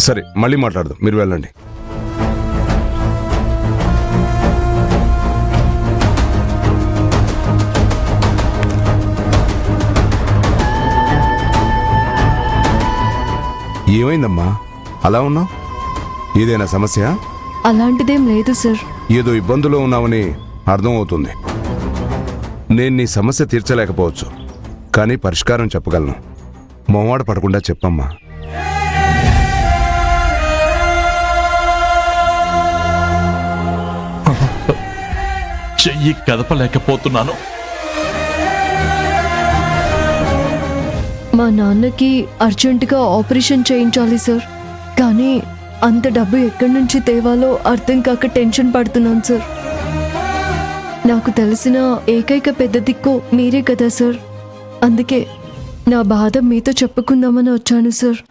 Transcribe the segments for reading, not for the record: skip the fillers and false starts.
సరే మళ్ళీ మాట్లాడదాం, మీరు వెళ్ళండి. ఏమైందమ్మా అలా ఉన్నావు? ఏదైనా సమస్య? అలాంటిదేం లేదు సార్. ఏదో ఇబ్బందులో ఉన్నావని అర్థం అవుతుంది. నేను నీ సమస్య తీర్చలేకపోవచ్చు, కానీ పరిష్కారం చెప్పగలను. మొహమాట పడకుండా చెప్పమ్మా. చెయ్యి కదపలేకపోతున్నాను. మా నాన్నకి అర్జెంటుగా ఆపరేషన్ చేయించాలి సార్. కానీ అంత డబ్బు ఎక్కడి నుంచి తేవాలో అర్థం కాక టెన్షన్ పడుతున్నాను సార్. నాకు తెలిసిన ఏకైక పెద్ద దిక్కు మీరే కదా సార్. అందుకే నా బాధ మీతో చెప్పుకుందామని వచ్చాను సార్.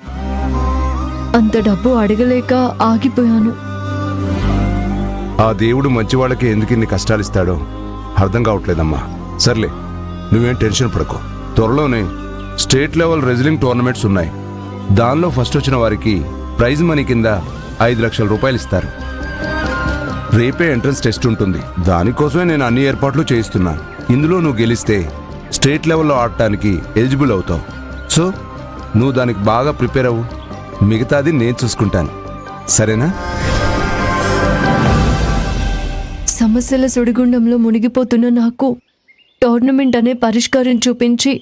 అంత డబ్బు అడగలేక ఆగిపోయాను. ఆ దేవుడు మంచివాళ్ళకి ఎందుకు ఇన్ని కష్టాలిస్తాడో అర్థం కావట్లేదమ్మా. సర్లే, నువ్వేం టెన్షన్ పడకు. త్వరలోనే స్టేట్ లెవెల్ రెజ్లింగ్ టోర్నమెంట్స్ ఉన్నాయి. దానిలో ఫస్ట్ వచ్చిన వారికి ప్రైజ్ మనీ కింద 5 లక్షల రూపాయలు ఇస్తారు. రేపే ఎంట్రన్స్ టెస్ట్ ఉంటుంది. దానికోసమే నేను అన్ని ఏర్పాట్లు చేయిస్తున్నాను. ఇందులో నువ్వు గెలిస్తే స్టేట్ లెవెల్లో ఆడటానికి ఎలిజిబుల్ అవుతావు. సో నువ్వు దానికి బాగా ప్రిపేర్ అవ్వు. మిగతాది నేను చూసుకుంటాను, సరేనా? సమస్యల సుడిగుండంలో మునిగిపోతున్న నాకు టోర్నమెంట్ అనే పరిష్కారం చూపించి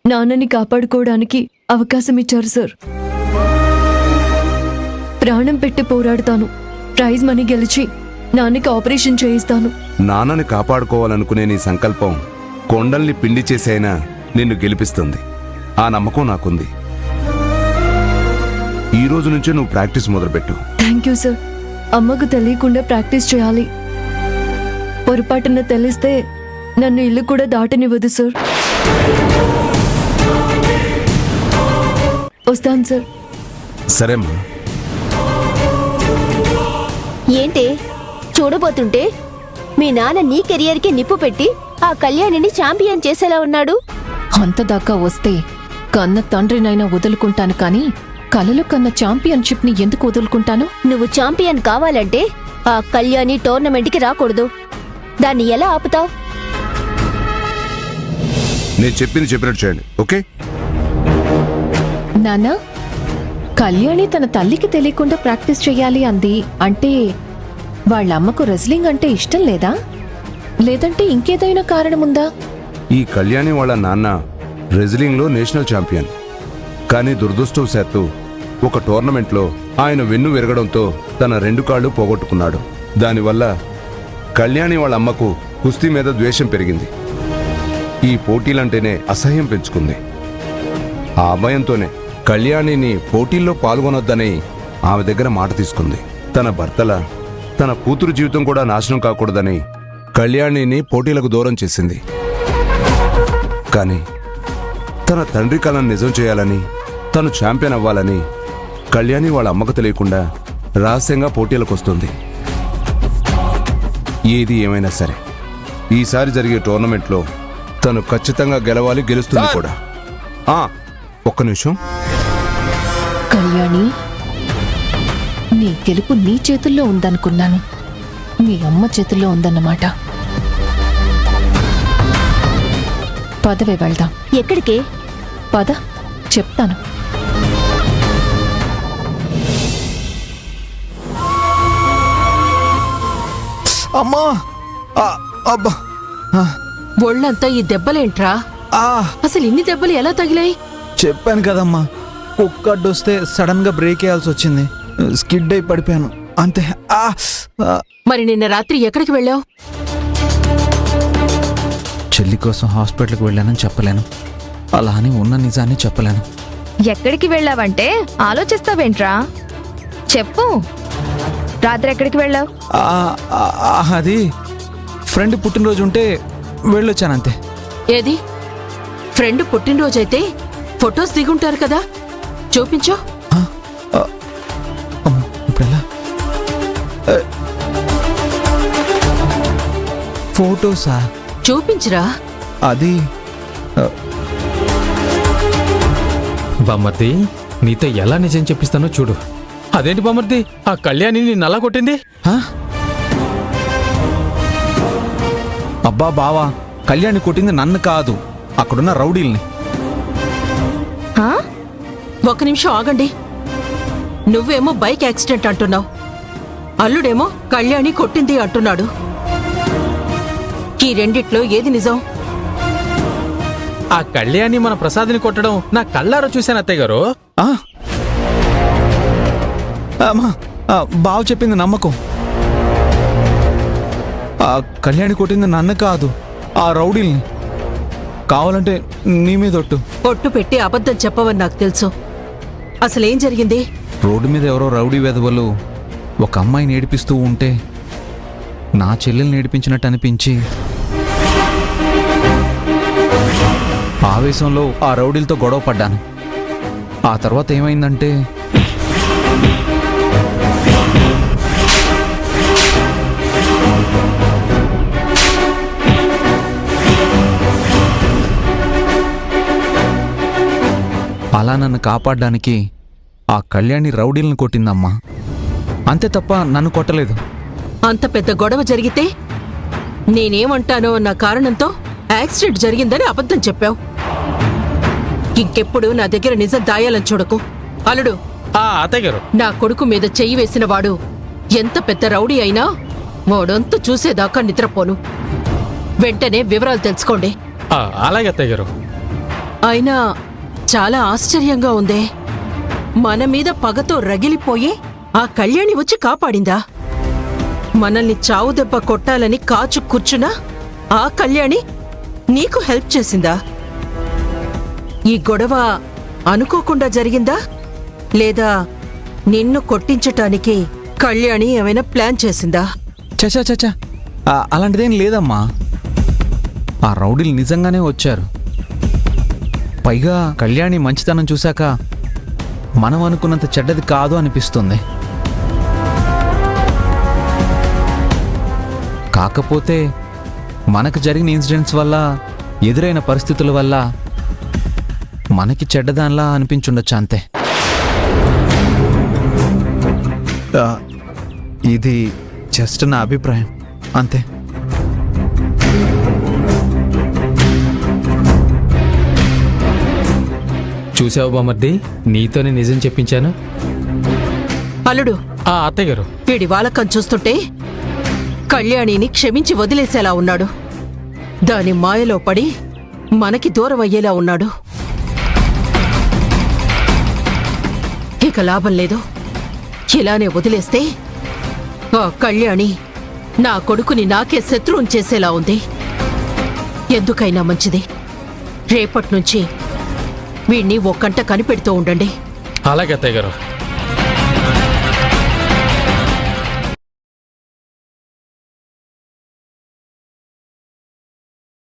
నాన్నని కాపాడుకోవడానికి అవకాశం ఇచ్చారు సార్. ప్రాణం పెట్టి పోరాడతాను. ప్రైజ్ మనీ గెలిచి నాన్నకి ఆపరేషన్ చేయిస్తాను. నాన్నని కాపాడుకోవాలనుకునే నీ సంకల్పం కొండల్ని పిండి చేసైనా నిన్ను గెలిపిస్తుంది. ఆ నమ్మకం నాకుంది. ఈ రోజు నుంచే నువ్వు ప్రాక్టీస్ మొదలుపెట్టు. Thank you sir. అమ్మకు తెలియకుండా ప్రాక్టీస్ చేయాలి. పొరపాటున తెలిస్తే నన్ను ఇల్లు కూడా దాటనివ్వదు సార్. వస్తాను సార్. సరేమ్మా. ఏంటి చూడబోతుంటే మీ నాన్న నీ కెరియర్కి నిప్పు పెట్టి ఆ కళ్యాణిని ఛాంపియన్ చేసేలా ఉన్నాడు. అంతదాకా వస్తే కన్న తండ్రినైనా వదులుకుంటాను, కానీ కలలు కన్న ఛాంపియన్షిప్ ని ఎందుకు వదులుకుంటాను? నువ్వు ఛాంపియన్ కావాలంటే ఆ కళ్యాణి టోర్నమెంట్కి రాకూడదు. దాన్ని ఎలా ఆపుతావు? నేను చెప్పినట్టు చేయండి, ఓకే? నాన్నా, కళ్యాణి తన తల్లికి తెలియకుండా ప్రాక్టీస్ చెయ్యాలి అంది. అంటే వాళ్ళ అమ్మకు రెజ్లింగ్ అంటే ఇష్టం లేదా? లేదంటే ఇంకేదైనా కారణముందా? ఈ కళ్యాణి వాళ్ళ నాన్న రెజ్లింగ్లో నేషనల్ ఛాంపియన్. కానీ దురదృష్టవశాత్తు ఒక టోర్నమెంట్లో ఆయన వెన్ను విరగడంతో తన 2 కాళ్ళు పోగొట్టుకున్నాడు. దానివల్ల కళ్యాణి వాళ్ళ అమ్మకు కుస్తీ మీద ద్వేషం పెరిగింది. ఈ పోటీలంటేనే అసహ్యం పెంచుకుంది. ఆ భయంతోనే కళ్యాణిని పోటీల్లో పాల్గొనొద్దని ఆమె దగ్గర మాట తీసుకుంది. తన భర్తల తన కూతురు జీవితం కూడా నాశనం కాకూడదని కళ్యాణిని పోటీలకు దూరం చేసింది. కానీ తన తండ్రి కలను నిజం చేయాలని, తను ఛాంపియన్ అవ్వాలని కళ్యాణి వాళ్ళ అమ్మకు తెలియకుండా రహస్యంగా పోటీలకు వస్తుంది. ఏది ఏమైనా సరే ఈసారి జరిగే టోర్నమెంట్లో తను ఖచ్చితంగా గెలవాలి, గెలుస్తుంది కూడా. ఒక్క నిమిషం. కళ్యాణి, నీ గెలుపు నీ చేతుల్లో ఉందనుకున్నాను. మీ అమ్మ చేతుల్లో ఉందన్నమాట. పదవే వెళ్దాం. ఎక్కడికి? పద, చెప్తాను. అమ్మా! అబ్బా! ఒళ్ళంతా ఈ దెబ్బలేంట్రా? అసలు ఇన్ని దెబ్బలు ఎలా తగిలాయి? చెప్పాను కదమ్మా, కుక్క అడ్డొస్తే సడన్ గా బ్రేక్ వేయాల్సి వచ్చింది. స్కిడ్ అయి పడిపోయాను అంతే. మరి నిన్న రాత్రి ఎక్కడికి వెళ్ళావు? చెల్లి కోసం హాస్పిటల్కి వెళ్ళానని చెప్పలేను, అలా అని ఉన్న నిజాన్ని చెప్పలేను. ఎక్కడికి వెళ్ళావంటే ఆలోచిస్తావేంట్రా? చెప్పు. రాత్రి ఎక్కడికి వెళ్ళావు? అది ఫ్రెండ్ పుట్టినరోజు ఉంటే వెళ్ళొచ్చానంతే. ఏది? ఫ్రెండ్ పుట్టినరోజైతే ఫొటోస్ దిగుంటారు కదా, చూపించు. ఇప్పుడెలా? ఫోటోసా? చూపించురా. అది బామ్మర్ది, నీతో ఎలా నిజం చెప్పిస్తానో చూడు. అదేంటి బామర్ది, ఆ కళ్యాణి నిన్ను అలా కొట్టింది? హా? అబ్బా బావా, కళ్యాణి కొట్టింది నన్ను కాదు, అక్కడున్న రౌడీల్ని. ఆ? ఒక నిమిషం ఆగండి. నువ్వేమో బైక్ యాక్సిడెంట్ అంటున్నావు, అల్లుడేమో కళ్యాణి కొట్టింది అంటున్నాడు. ఈ రెండిట్లో ఏది నిజం? ఆ కళ్యాణి మన ప్రసాద్ని కొట్టడం నా కళ్ళారో చూశాను అత్తయ్య గారు. ఆ? అమ్మా, బావ చెప్పింది నమ్మకం. ఆ కళ్యాణి కొట్టింది నన్ను కాదు, ఆ రౌడీల్ని. కావాలంటే నీ మీద ఒట్టు. ఒట్టు పెట్టి అబద్ధం చెప్పవని నాకు తెలుసు. అసలేం జరిగింది? రోడ్డు మీద ఎవరో రౌడీ వెధవలు ఒక అమ్మాయిని ఏడిపిస్తూ ఉంటే నా చెల్లెల్ని ఏడిపించినట్టు అనిపించి ఆవేశంలో ఆ రౌడీలతో గొడవ పడ్డాను. ఆ తర్వాత ఏమైందంటే అలా నన్ను కాపాడడానికి ఆ కళ్యాణి రౌడీలను కొట్టిందమ్మా. అంతే తప్ప నన్ను కొట్టలేదు. అంత పెద్ద గొడవ జరిగితే నేనేమంటానో అన్న కారణంతో యాక్సిడెంట్ జరిగిందని అబద్ధం చెప్పావు. ఇంకెప్పుడు నా దగ్గర నిజం దాయాలని చూడకు. అల్లుడు, అత్తయ్య గారు, నా కొడుకు మీద చెయ్యి వేసిన వాడు ఎంత పెద్ద రౌడీ అయినా వాడంతా చూసేదాకా నిద్రపోను. వెంటనే వివరాలు తెలుసుకోండి. అలాగే అత్తయ్య గారు. అయినా చాలా ఆశ్చర్యంగా ఉందే, మన మీద పగతో రగిలిపోయి ఆ కళ్యాణి వచ్చి కాపాడిందా? మనల్ని చావు దెబ్బ కొట్టాలని కాచు కూర్చున్నా ఆ కళ్యాణి నీకు హెల్ప్ చేసిందా? ఈ గొడవ అనుకోకుండా జరిగిందా, లేదా నిన్ను కొట్టించటానికి కళ్యాణి ఏమైనా ప్లాన్ చేసిందా? చచా చచా, అలాంటిదేం లేదమ్మా. ఆ రౌడీలు నిజంగానే వచ్చారు. పైగా కళ్యాణి మంచితనం చూశాక మనం అనుకున్నంత చెడ్డది కాదు అనిపిస్తుంది. కాకపోతే మనకు జరిగిన ఇన్సిడెంట్స్ వల్ల, ఎదురైన పరిస్థితుల వల్ల మనకి చెడ్డదానిలా అనిపించుండొచ్చు, అంతే. ఇది జస్ట్ నా అభిప్రాయం, అంతే. చూసావు బామర్ది, నీతోనే నిజం చెప్పించాను. అల్లుడు, అత్తయ్య గారు, వీడి వాలకం చూస్తుంటే కళ్యాణిని క్షమించి వదిలేసేలా ఉన్నాడు. దాని మాయలో పడి మనకి దూరం అయ్యేలా ఉన్నాడు. ఇక లాభం లేదు. ఇలానే వదిలేస్తే ఆ కళ్యాణి నా కొడుకుని నాకే శత్రువుని చేసేలా ఉంది. ఎందుకైనా మంచిది, రేపటి నుంచి వీణ్ణి ఒక్కంట కనిపెడుతూ ఉండండి. అలాగే అత్తయ్య గారు.